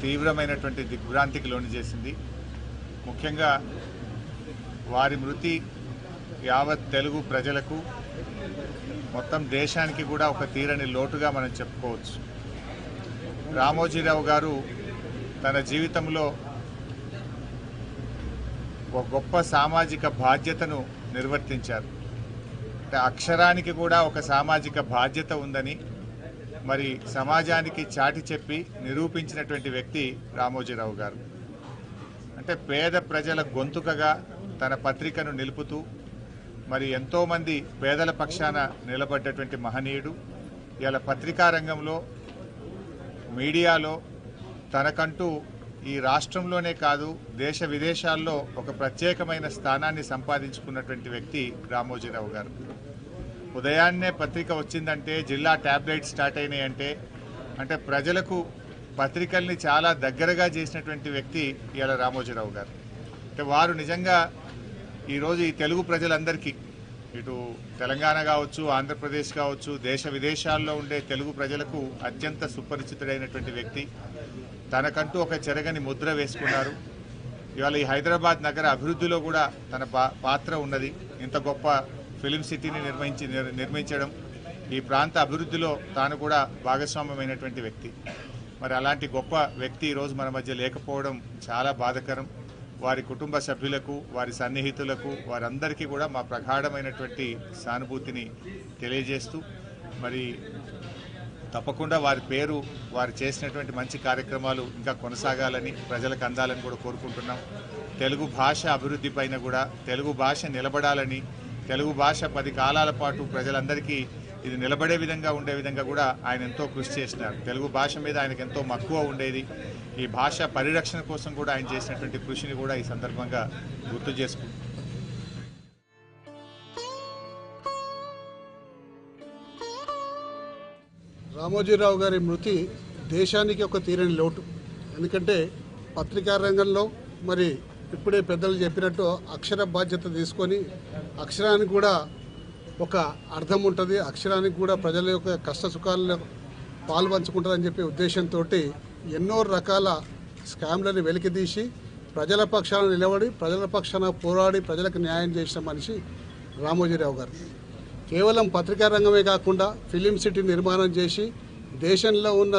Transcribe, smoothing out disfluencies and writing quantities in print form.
తీవ్రమైనటువంటి దిగ్భ్రాంతికి లోను చేసింది. ముఖ్యంగా వారి మృతి యావత్ తెలుగు ప్రజలకు, మొత్తం దేశానికి కూడా ఒక తీరని లోటుగా మనం చెప్పుకోవచ్చు. రామోజీరావు గారు తన జీవితంలో ఒక గొప్ప సామాజిక బాధ్యతను నిర్వర్తించారు. అంటే అక్షరానికి కూడా ఒక సామాజిక బాధ్యత ఉందని మరి సమాజానికి చాటి చెప్పి నిరూపించినటువంటి వ్యక్తి రామోజీరావు గారు. అంటే పేద ప్రజల గొంతుకగా తన పత్రికను నిలుపుతూ మరి ఎంతోమంది పేదల పక్షాన నిలబడ్డటువంటి మహనీయుడు. ఇలా పత్రికా రంగంలో, మీడియాలో తనకంటూ ఈ రాష్ట్రంలోనే కాదు దేశ విదేశాల్లో ఒక ప్రత్యేకమైన స్థానాన్ని సంపాదించుకున్నటువంటి వ్యక్తి రామోజీరావు గారు. ఉదయాన్నే పత్రిక వచ్చిందంటే, జిల్లా ట్యాబ్లెట్ స్టార్ట్ అయినాయంటే అంటే ప్రజలకు పత్రికల్ని చాలా దగ్గరగా చేసినటువంటి వ్యక్తి ఇలా రామోజీరావు గారు. అంటే వారు నిజంగా ఈరోజు ఈ తెలుగు ప్రజలందరికీ, ఇటు తెలంగాణ కావచ్చు, ఆంధ్రప్రదేశ్ కావచ్చు, దేశ విదేశాల్లో ఉండే తెలుగు ప్రజలకు అత్యంత సుపరిచితుడైనటువంటి వ్యక్తి. తనకంటూ ఒక చెరగని ముద్ర వేసుకున్నారు. ఇవాళ ఈ హైదరాబాద్ నగర అభివృద్ధిలో కూడా తన పాత్ర ఉన్నది. ఇంత గొప్ప ఫిలిం సిటీని నిర్మించడం, ఈ ప్రాంత అభివృద్ధిలో తాను కూడా భాగస్వామ్యమైనటువంటి వ్యక్తి. మరి అలాంటి గొప్ప వ్యక్తి ఈరోజు మన మధ్య లేకపోవడం చాలా బాధాకరం. వారి కుటుంబ సభ్యులకు, వారి సన్నిహితులకు, వారందరికీ కూడా మా ప్రగాఢమైనటువంటి సానుభూతిని తెలియజేస్తూ మరి తప్పకుండా వారి పేరు, వారు చేసినటువంటి మంచి కార్యక్రమాలు ఇంకా కొనసాగాలని, ప్రజలకు అందాలని కూడా కోరుకుంటున్నాం. తెలుగు భాష అభివృద్ధి పైన కూడా, తెలుగు భాష నిలబడాలని, తెలుగు భాష 10 కాలాల పాటు ప్రజలందరికీ ఇది నిలబడే విధంగా ఉండే విధంగా కూడా ఆయన ఎంతో కృషి చేసినారు. తెలుగు భాష మీద ఆయనకు ఎంతో మక్కువ ఉండేది. ఈ భాష పరిరక్షణ కోసం కూడా ఆయన చేసినటువంటి కృషిని కూడా ఈ సందర్భంగా గుర్తు చేసుకుంటున్నాం. రామోజీరావు గారి మృతి దేశానికి ఒక తీరని లోటు. ఎందుకంటే పత్రికా రంగంలో మరి ఇప్పుడే పెద్దలు చెప్పినట్టు అక్షర బాధ్యత తీసుకొని, అక్షరానికి కూడా ఒక అర్థం ఉంటుంది, అక్షరానికి కూడా ప్రజల యొక్క కష్ట సుఖాల్లో పాల్పంచుకుంటుందని చెప్పే ఉద్దేశంతో ఎన్నో రకాల స్కామ్లను వెలికితీసి ప్రజల పక్షాన నిలబడి, ప్రజల పక్షాన పోరాడి ప్రజలకు న్యాయం చేసిన మనిషి రామోజీరావు గారు. కేవలం పత్రికా రంగమే కాకుండా ఫిలిం సిటీ నిర్మాణం చేసి దేశంలో ఉన్న